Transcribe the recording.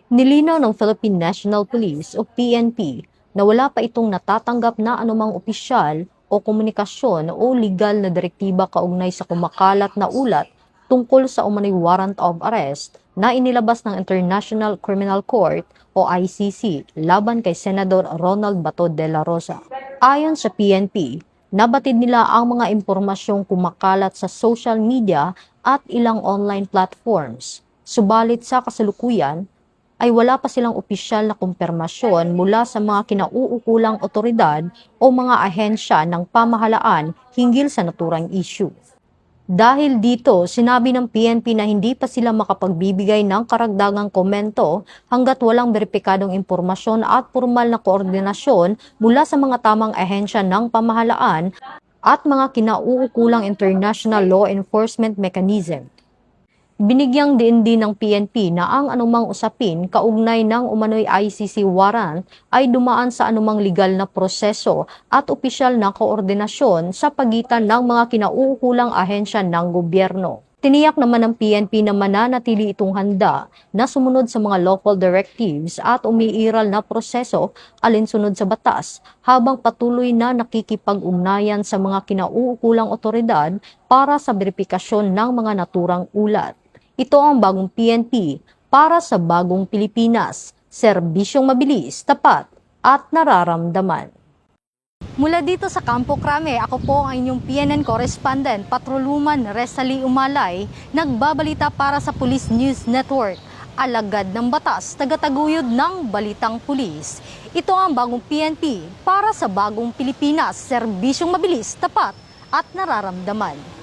Nilinaw ng Philippine National Police o PNP na wala pa itong natatanggap na anumang opisyal o komunikasyon o legal na direktiba kaugnay sa kumakalat na ulat tungkol sa umano'y warrant of arrest na inilabas ng International Criminal Court o ICC laban kay Senador Ronald Bato de la Rosa. Ayon sa PNP, nabatid nila ang mga impormasyong kumakalat sa social media at ilang online platforms. Subalit sa kasalukuyan, ay wala pa silang opisyal na kumpirmasyon mula sa mga kinauukulang otoridad o mga ahensya ng pamahalaan hinggil sa naturang issue. Dahil dito, sinabi ng PNP na hindi pa sila makapagbibigay ng karagdagang komento hanggat walang beripikadong impormasyon at formal na koordinasyon mula sa mga tamang ahensya ng pamahalaan at mga kinauukulang international law enforcement mechanism. Binigyang diin din ng PNP na ang anumang usapin kaugnay ng umano'y ICC warrant ay dumaan sa anumang legal na proseso at opisyal na koordinasyon sa pagitan ng mga kinauukulang ahensya ng gobyerno. Tiniyak naman ng PNP na mananatili itong handa na sumunod sa mga local directives at umiiral na proseso alinsunod sa batas habang patuloy na nakikipag-ugnayan sa mga kinauukulang otoridad para sa beripikasyon ng mga naturang ulat. Ito ang bagong PNP para sa bagong Pilipinas, serbisyong mabilis, tapat at nararamdaman. Mula dito sa Campo Crame, ako po ang inyong PNN correspondent, Patroluman Resali Umalay, nagbabalita para sa Police News Network. Alagad ng batas, tagataguyod ng balitang pulis. Ito ang bagong PNP para sa bagong Pilipinas, serbisyong mabilis, tapat at nararamdaman.